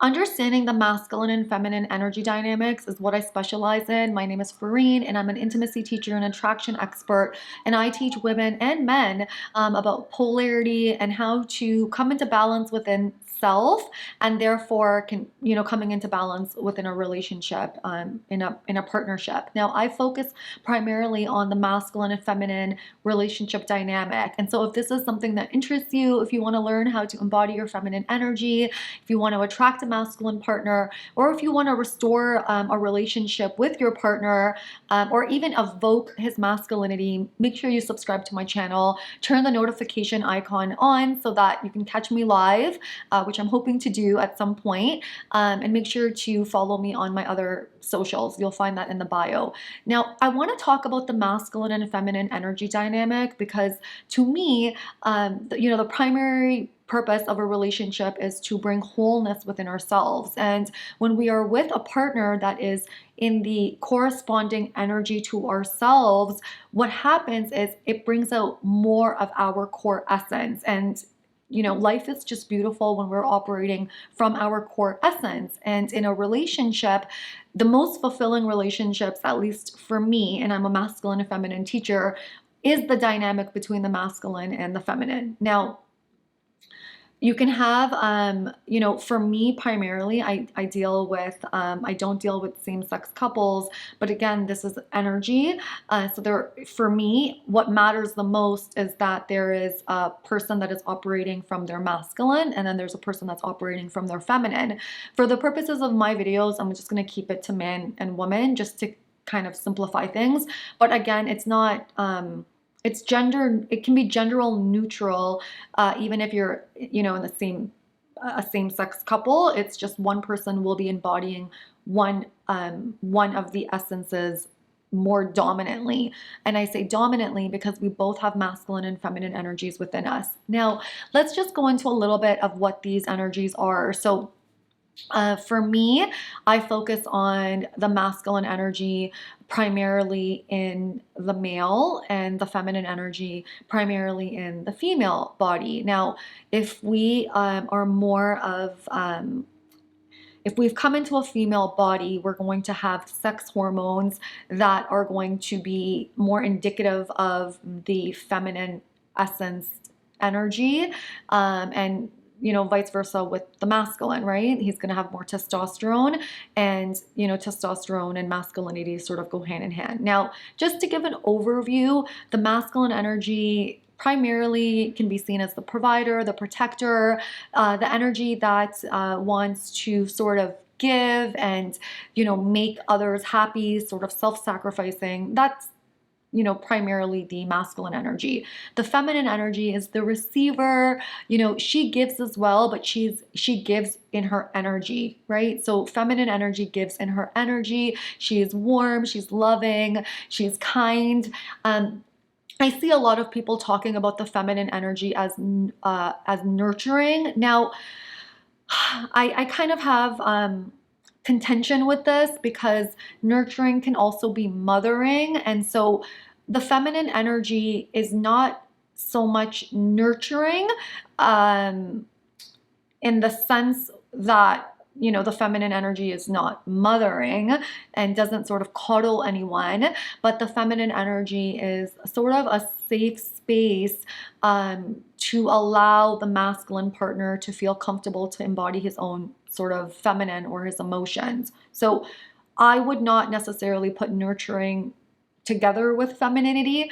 Understanding the masculine and feminine energy dynamics is what I specialize in. My name is Fareen, and I'm an intimacy teacher and attraction expert. And I teach women and men about polarity and how to come into balance within self, and therefore coming into balance within a relationship, in a partnership. Now, I focus primarily on the masculine and feminine relationship dynamic. And so, if this is something that interests you, if you want to learn how to embody your feminine energy, if you want to attract a masculine partner, or if you want to restore a relationship with your partner, or even evoke his masculinity, make sure you subscribe to my channel. Turn the notification icon on so that you can catch me live, which I'm hoping to do at some point. And make sure to follow me on my other socials. You'll find that in the bio. Now, I want to talk about the masculine and feminine energy dynamic because to me, the primary purpose of a relationship is to bring wholeness within ourselves. And when we are with a partner that is in the corresponding energy to ourselves, what happens is it brings out more of our core essence. And life is just beautiful when we're operating from our core essence. And in a relationship, the most fulfilling relationships, at least for me, and I'm a masculine and feminine teacher, is the dynamic between the masculine and the feminine. Now, you can have, for me primarily, I deal with, I don't deal with same-sex couples, but again, this is energy. For me, what matters the most is that there is a person that is operating from their masculine, and then there's a person that's operating from their feminine. For the purposes of my videos, I'm just going to keep it to man and woman just to kind of simplify things. But again, it's not, it can be gender neutral, even if you're, in the same-sex couple. It's just one person will be embodying one of the essences more dominantly. And I say dominantly because we both have masculine and feminine energies within us. Now, let's just go into a little bit of what these energies are. So, for me, I focus on the masculine energy primarily in the male and the feminine energy primarily in the female body. Now, if we are more of, if we've come into a female body, we're going to have sex hormones that are going to be more indicative of the feminine essence energy, and vice versa with the masculine, right? He's going to have more testosterone, and, testosterone and masculinity sort of go hand in hand. Now, just to give an overview, the masculine energy primarily can be seen as the provider, the protector, the energy that wants to sort of give and, make others happy, sort of self-sacrificing. That's primarily the masculine energy. The feminine energy is the receiver. She gives as well, but she gives in her energy, right? So feminine energy gives in her energy. She is warm, she's loving, she's kind. I see a lot of people talking about the feminine energy as nurturing. Now, I kind of have contention with this because nurturing can also be mothering. And so the feminine energy is not so much nurturing, in the sense that, the feminine energy is not mothering and doesn't sort of coddle anyone, but the feminine energy is sort of a safe space to allow the masculine partner to feel comfortable to embody his own sort of feminine or his emotions. So I would not necessarily put nurturing together with femininity.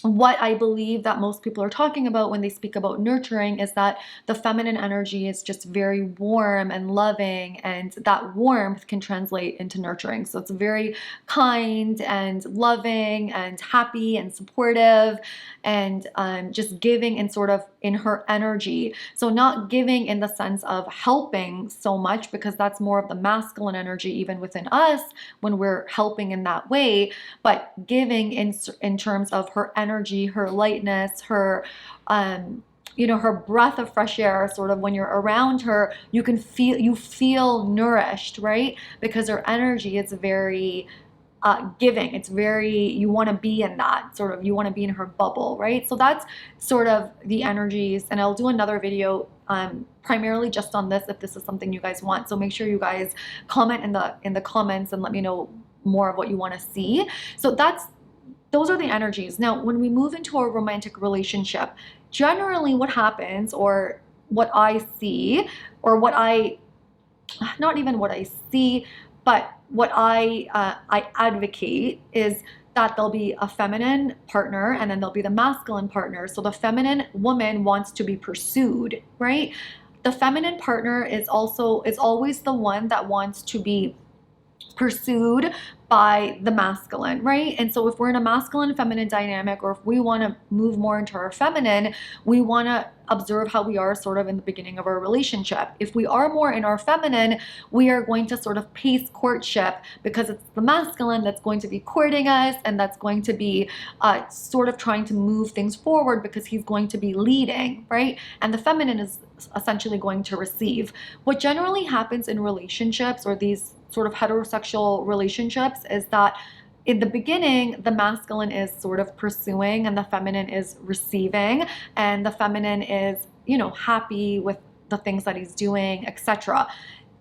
What I believe that most people are talking about when they speak about nurturing is that the feminine energy is just very warm and loving, and that warmth can translate into nurturing. So it's very kind and loving and happy and supportive and just giving and sort of in her energy. So not giving in the sense of helping so much, because that's more of the masculine energy even within us when we're helping in that way, but giving in terms of her energy, her lightness, her her breath of fresh air. Sort of when you're around her, you feel nourished, right? Because her energy is very giving. It's very, you want to be in that you want to be in her bubble, right? So that's sort of the energies. And I'll do another video primarily just on this if this is something you guys want. So make sure you guys comment in the comments and let me know more of what you want to see. So those are the energies. Now, when we move into a romantic relationship, generally what happens, or what I see, or what I, not even what I see, but what I advocate is that there'll be a feminine partner and then there'll be the masculine partner. So the feminine woman wants to be pursued, right? The feminine partner is always the one that wants to be pursued by the masculine, right? And so if we're in a masculine feminine dynamic, or if we want to move more into our feminine, we want to observe how we are sort of in the beginning of our relationship. If we are more in our feminine, we are going to sort of pace courtship because it's the masculine that's going to be courting us, and that's going to be sort of trying to move things forward because he's going to be leading, right? And the feminine is essentially going to receive. What generally happens in relationships, or these sort of heterosexual relationships, is that in the beginning, the masculine is sort of pursuing and the feminine is receiving, and the feminine is, happy with the things that he's doing, etc.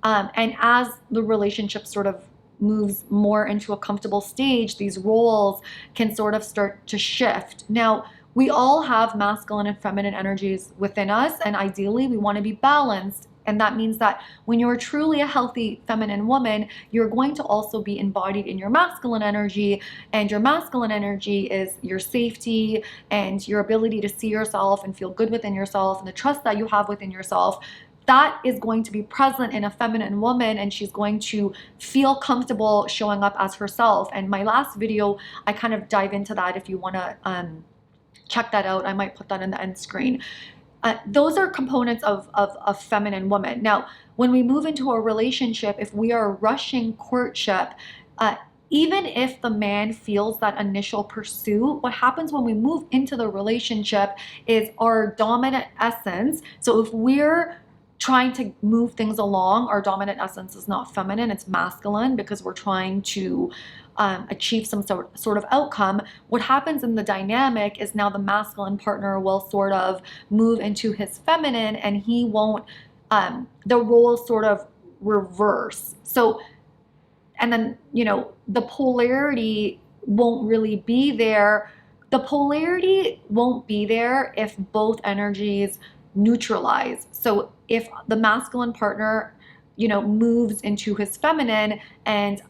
And as the relationship sort of moves more into a comfortable stage, these roles can sort of start to shift. Now, we all have masculine and feminine energies within us, and ideally we want to be balanced. And that means that when you're truly a healthy feminine woman, you're going to also be embodied in your masculine energy. And your masculine energy is your safety and your ability to see yourself and feel good within yourself, and the trust that you have within yourself. That is going to be present in a feminine woman, and she's going to feel comfortable showing up as herself. And my last video, I kind of dive into that. If you want to check that out, I might put that in the end screen. Those are components of a feminine woman. Now, when we move into a relationship, if we are rushing courtship, even if the man feels that initial pursuit, what happens when we move into the relationship is our dominant essence. So if we're trying to move things along, our dominant essence is not feminine, it's masculine, because we're trying to achieve some sort of outcome. What happens in the dynamic is now the masculine partner will sort of move into his feminine, and he won't, the roles sort of reverse. So, and then, the polarity won't really be there. The polarity won't be there if both energies neutralize. So if the masculine partner moves into his feminine, and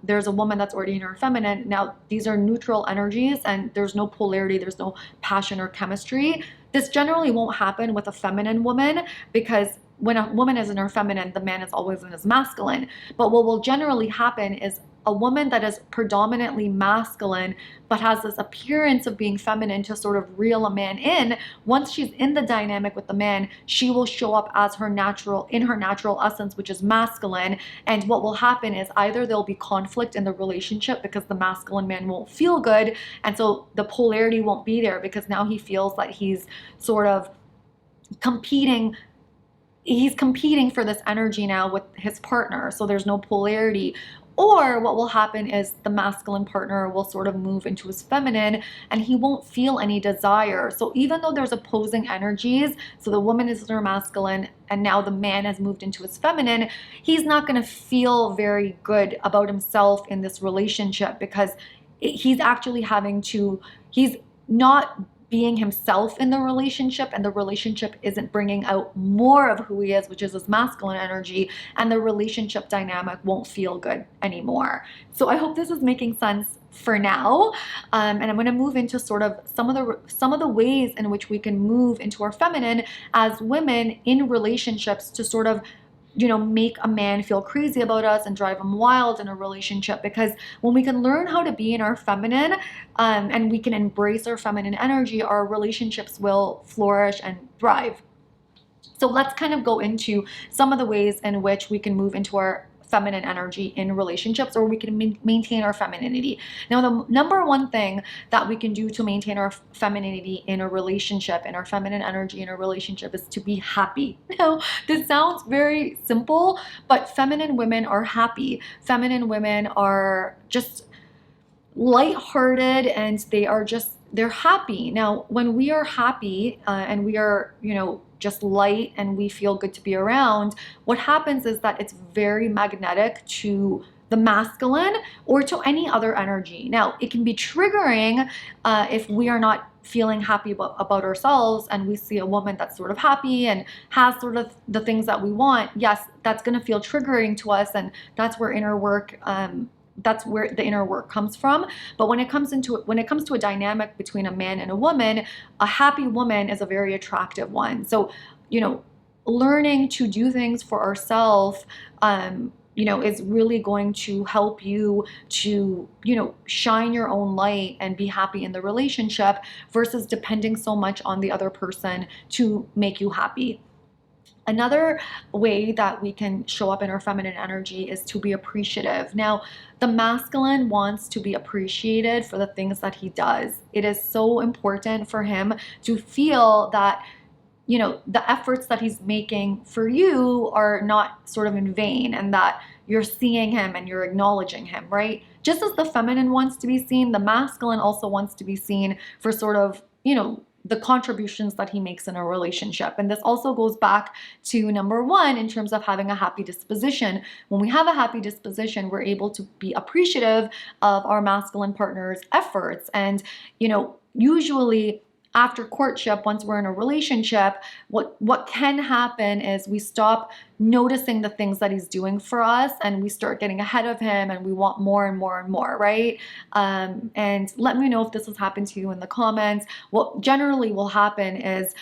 there's a woman that's already in her feminine, now these are neutral energies and there's no polarity, there's no passion or chemistry. This generally won't happen with a feminine woman, because when a woman is in her feminine, the man is always in his masculine. But what will generally happen is a woman that is predominantly masculine but has this appearance of being feminine to sort of reel a man in, once she's in the dynamic with the man, she will show up as her natural essence, which is masculine. And what will happen is either there'll be conflict in the relationship because the masculine man won't feel good, and so the polarity won't be there, because now he feels that he's sort of competing for this energy now with his partner, so there's no polarity. Or what will happen is the masculine partner will sort of move into his feminine, and he won't feel any desire. So even though there's opposing energies, so the woman is in her masculine and now the man has moved into his feminine, he's not going to feel very good about himself in this relationship, because he's actually he's not being himself in the relationship, and the relationship isn't bringing out more of who he is, which is his masculine energy, and the relationship dynamic won't feel good anymore. So I hope this is making sense for now, and I'm going to move into sort of some of the ways in which we can move into our feminine as women in relationships to sort of make a man feel crazy about us and drive him wild in a relationship. Because when we can learn how to be in our feminine, and we can embrace our feminine energy, our relationships will flourish and thrive. So let's kind of go into some of the ways in which we can move into our feminine energy in relationships, or we can maintain our femininity. Now, the number one thing that we can do to maintain our femininity in a relationship, and our feminine energy in a relationship, is to be happy. Now, this sounds very simple, but feminine women are happy. Feminine women are just lighthearted, and they're happy. Now, when we are happy, and we are, just light and we feel good to be around, what happens is that it's very magnetic to the masculine or to any other energy. Now, it can be triggering if we are not feeling happy about ourselves and we see a woman that's sort of happy and has sort of the things that we want. Yes, that's going to feel triggering to us, and that's where inner work that's where the inner work comes from. But when it comes to a dynamic between a man and a woman, a happy woman is a very attractive one. So, learning to do things for ourselves, is really going to help you to, shine your own light and be happy in the relationship versus depending so much on the other person to make you happy. Another way that we can show up in our feminine energy is to be appreciative. Now, the masculine wants to be appreciated for the things that he does. It is so important for him to feel that the efforts that he's making for you are not sort of in vain, and that you're seeing him and you're acknowledging him, right? Just as the feminine wants to be seen, the masculine also wants to be seen for sort of, the contributions that he makes in a relationship. And this also goes back to number one in terms of having a happy disposition. When we have a happy disposition, we're able to be appreciative of our masculine partner's efforts. And, usually after courtship, once we're in a relationship, what can happen is we stop noticing the things that he's doing for us and we start getting ahead of him and we want more and more and more, right? And let me know if this has happened to you in the comments. What generally will happen is,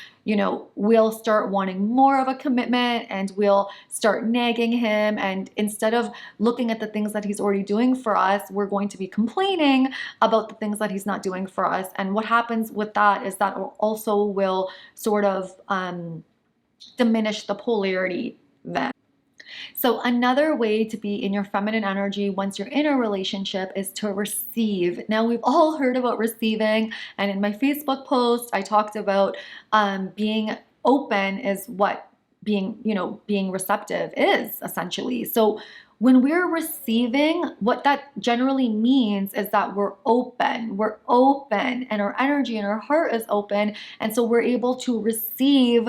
we'll start wanting more of a commitment and we'll start nagging him. And instead of looking at the things that he's already doing for us, we're going to be complaining about the things that he's not doing for us. And what happens with that is that also will sort of diminish the polarity then. So another way to be in your feminine energy once you're in a relationship is to receive. Now, we've all heard about receiving, and in my Facebook post, I talked about being open is what being receptive is essentially. So when we're receiving, what that generally means is that we're open, and our energy and our heart is open. And so we're able to receive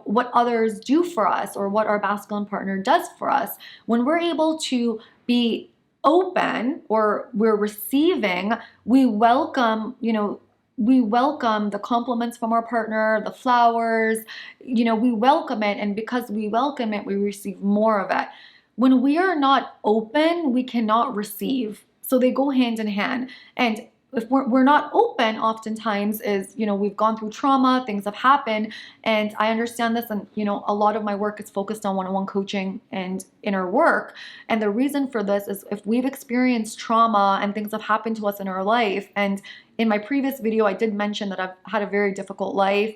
what others do for us or what our masculine partner does for us. When we're able to be open or we're receiving, we welcome, the compliments from our partner, the flowers, we welcome it. And because we welcome it, we receive more of it. When we are not open, we cannot receive. So they go hand in hand. And if we're not open, oftentimes is, we've gone through trauma, things have happened, and I understand this. And, a lot of my work is focused on one-on-one coaching and inner work. And the reason for this is if we've experienced trauma and things have happened to us in our life. And in my previous video, I did mention that I've had a very difficult life.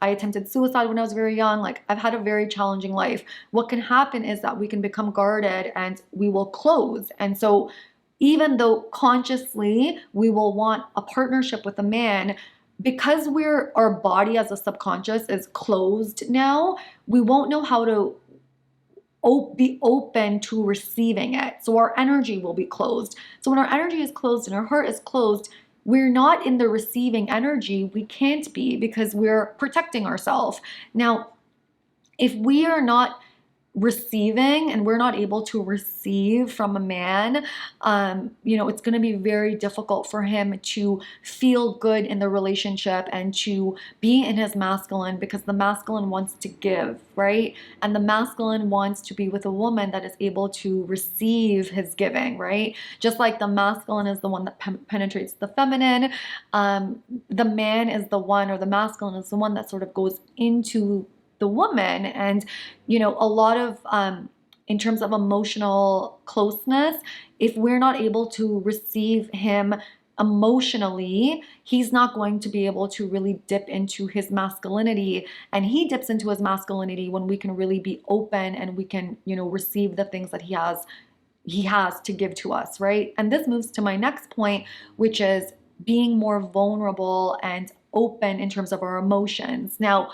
I attempted suicide when I was very young. Like, I've had a very challenging life. What can happen is that we can become guarded and we will close. And so even though consciously we will want a partnership with a man, because our body as a subconscious is closed now, we won't know how to be open to receiving it. So our energy will be closed. So when our energy is closed and our heart is closed, we're not in the receiving energy. We can't be because we're protecting ourselves. Now, if we are not receiving and we're not able to receive from a man, it's going to be very difficult for him to feel good in the relationship and to be in his masculine, because the masculine wants to give, right? And the masculine wants to be with a woman that is able to receive his giving, right? Just like the masculine is the one that penetrates the feminine, the man is the one, or the masculine is the one that sort of goes into the woman. And a lot of in terms of emotional closeness, if we're not able to receive him emotionally, he's not going to be able to really dip into his masculinity. And he dips into his masculinity when we can really be open and we can receive the things that he has to give to us, right? And this moves to my next point, which is being more vulnerable and open in terms of our emotions. Now,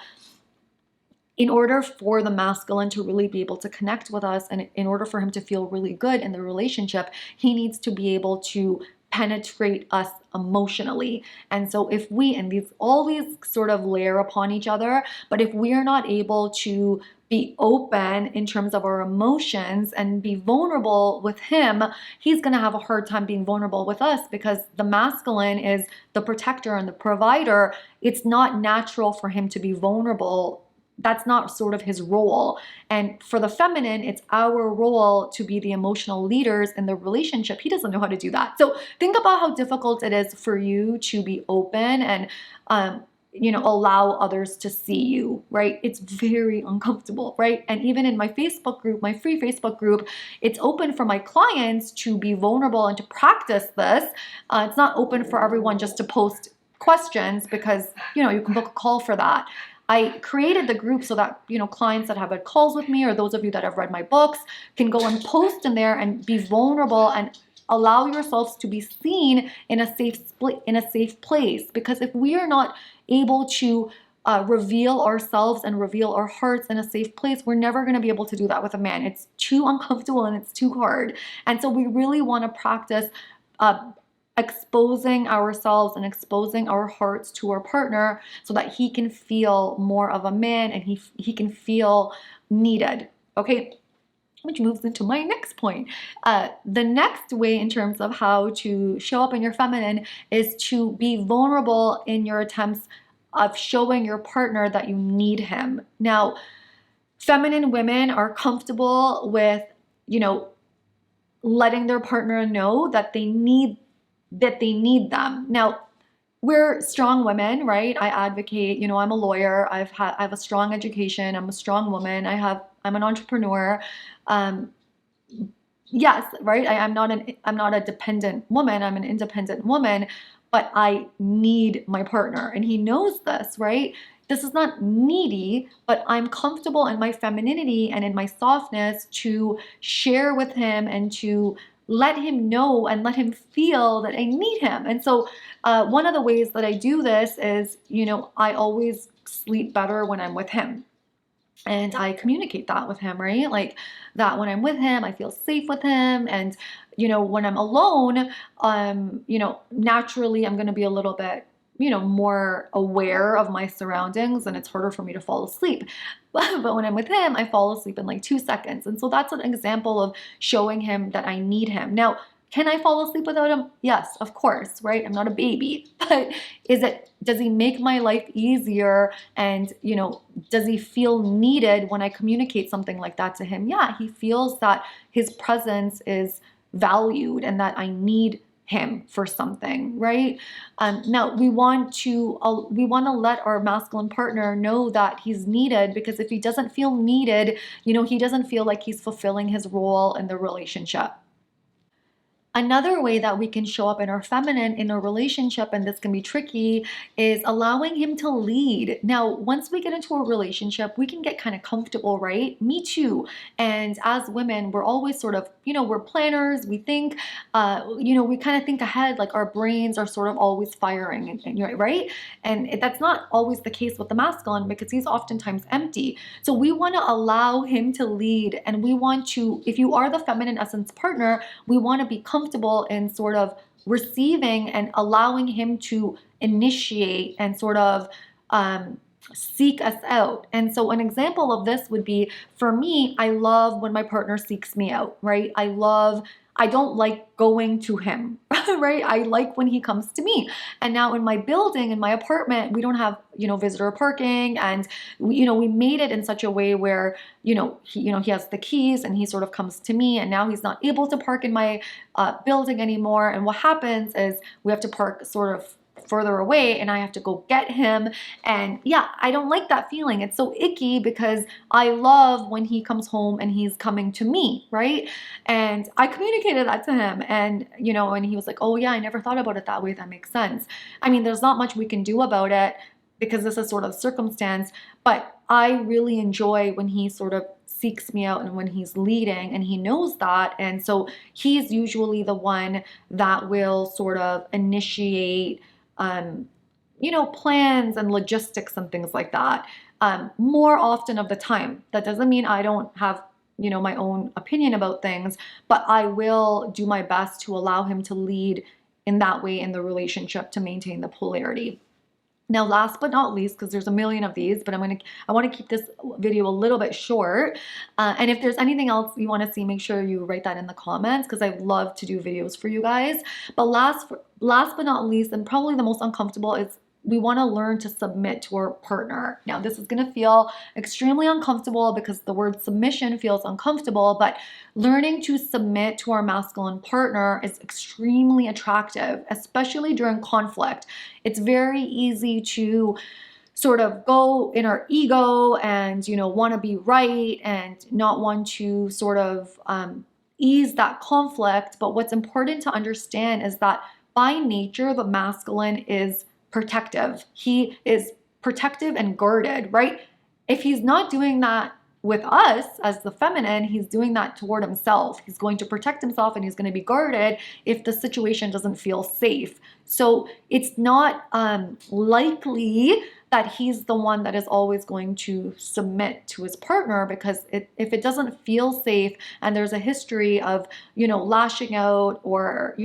in order for the masculine to really be able to connect with us, and in order for him to feel really good in the relationship, he needs to be able to penetrate us emotionally. And so if we, and these always sort of layer upon each other, but if we are not able to be open in terms of our emotions and be vulnerable with him, he's going to have a hard time being vulnerable with us, because the masculine is the protector and the provider. It's not natural for him to be vulnerable. That's not sort of his role. And for the feminine, it's our role to be the emotional leaders in the relationship. He doesn't know how to do that. So think about how difficult it is for you to be open and, allow others to see you, right? It's very uncomfortable, right? And even in my Facebook group, my free Facebook group, it's open for my clients to be vulnerable and to practice this. It's not open for everyone just to post questions, because, you can book a call for that. I created the group so that, clients that have had calls with me, or those of you that have read my books, can go and post in there and be vulnerable and allow yourselves to be seen in a safe place. Because if we are not able to reveal ourselves and reveal our hearts in a safe place, we're never going to be able to do that with a man. It's too uncomfortable and it's too hard. And so we really want to practice exposing ourselves and exposing our hearts to our partner, so that he can feel more of a man and he can feel needed. Okay, which moves into my next point. The next way in terms of how to show up in your feminine is to be vulnerable in your attempts of showing your partner that you need him. Now, feminine women are comfortable with, letting their partner know that they need them. Now, we're strong women, right? I advocate, I'm a lawyer. I have a strong education. I'm a strong woman. I'm an entrepreneur. Yes, right? I'm not a dependent woman. I'm an independent woman, but I need my partner, and he knows this, right? This is not needy, but I'm comfortable in my femininity and in my softness to share with him and to let him know and let him feel that I need him. And so one of the ways that I do this is, I always sleep better when I'm with him. And I communicate that with him, right? Like that when I'm with him, I feel safe with him. And, when I'm alone, naturally I'm going to be a little bit, more aware of my surroundings, and it's harder for me to fall asleep. But when I'm with him, I fall asleep in like 2 seconds. And so that's an example of showing him that I need him. Now, can I fall asleep without him? Yes, of course, right? I'm not a baby. But does he make my life easier? And, does he feel needed when I communicate something like that to him? Yeah, he feels that his presence is valued and that I need him for something, right? Now we want to let our masculine partner know that he's needed, because if he doesn't feel needed, he doesn't feel like he's fulfilling his role in the relationship. Another way that we can show up in our feminine in a relationship, and this can be tricky, is allowing him to lead. Now, once we get into a relationship, we can get kind of comfortable, right? Me too. And as women, we're always sort of, we're planners. We think, we kind of think ahead, like our brains are sort of always firing, right? And that's not always the case with the masculine, because he's oftentimes empty. So we want to allow him to lead, and we want to, if you are the feminine essence partner, we want to be comfortable in sort of receiving and allowing him to initiate and sort of seek us out. And so an example of this would be, for me, I love when my partner seeks me out, right? I don't like going to him, right? I like when he comes to me. And now in my building, in my apartment, we don't have, visitor parking. And, we made it in such a way where, he has the keys and he sort of comes to me, and now he's not able to park in my building anymore. And what happens is we have to park sort of further away, and I have to go get him. And yeah, I don't like that feeling. It's so icky, because I love when he comes home and he's coming to me, right? And I communicated that to him, and and he was like, oh yeah, I never thought about it that way. That makes sense. I mean, there's not much we can do about it, because this is sort of circumstance, but I really enjoy when he sort of seeks me out and when he's leading, and he knows that. And so he's usually the one that will sort of initiate plans and logistics and things like that, more often of the time. That doesn't mean I don't have, my own opinion about things, but I will do my best to allow him to lead in that way in the relationship to maintain the polarity. Now, last but not least, because there's a million of these, but I want to keep this video a little bit short. And if there's anything else you want to see, make sure you write that in the comments, because I love to do videos for you guys. But last but not least, and probably the most uncomfortable, is we want to learn to submit to our partner. Now, this is going to feel extremely uncomfortable because the word submission feels uncomfortable, but learning to submit to our masculine partner is extremely attractive, especially during conflict. It's very easy to sort of go in our ego and, want to be right and not want to sort of ease that conflict. But what's important to understand is that by nature, the masculine is protective. He is protective and guarded, right? If he's not doing that with us as the feminine, he's doing that toward himself. He's going to protect himself and he's going to be guarded if the situation doesn't feel safe. So it's not likely that he's the one that is always going to submit to his partner, because if it doesn't feel safe and there's a history of, lashing out or,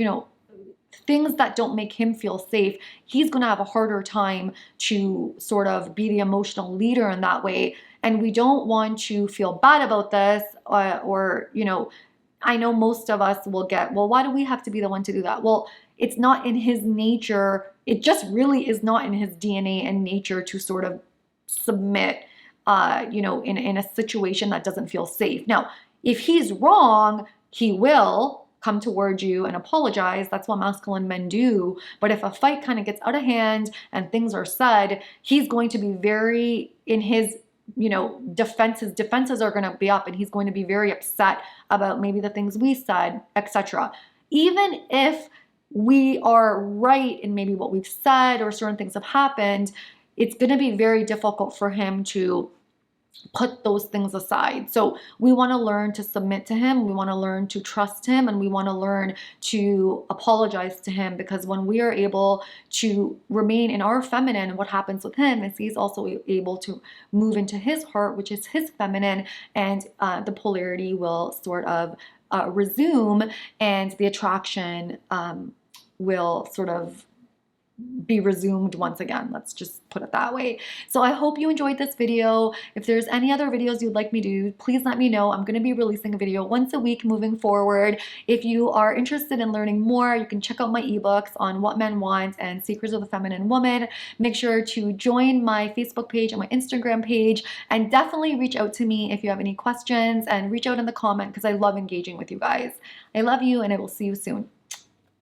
things that don't make him feel safe, he's going to have a harder time to sort of be the emotional leader in that way. And we don't want to feel bad about this, or, I know most of us will get, well, why do we have to be the one to do that? Well, it's not in his nature. It just really is not in his DNA and nature to sort of submit, in a situation that doesn't feel safe. Now, if he's wrong, he will come towards you and apologize. That's what masculine men do. But if a fight kind of gets out of hand and things are said, he's going to be very in his, defenses are going to be up, and he's going to be very upset about maybe the things we said, etc. Even if we are right in maybe what we've said or certain things have happened, it's going to be very difficult for him to put those things aside. So we want to learn to submit to him. We want to learn to trust him, and we want to learn to apologize to him, because when we are able to remain in our feminine, what happens with him is he's also able to move into his heart, which is his feminine, and the polarity will sort of resume, and the attraction will sort of be resumed once again. Let's just put it that way. So I hope you enjoyed this video. If there's any other videos you'd like me to do, please let me know. I'm going to be releasing a video once a week moving forward. If you are interested in learning more, you can check out my ebooks on What Men Want and Secrets of the Feminine Woman. Make sure to join my Facebook page and my Instagram page, and definitely reach out to me if you have any questions, and reach out in the comment, because I love engaging with you guys. I love you, and I will see you soon.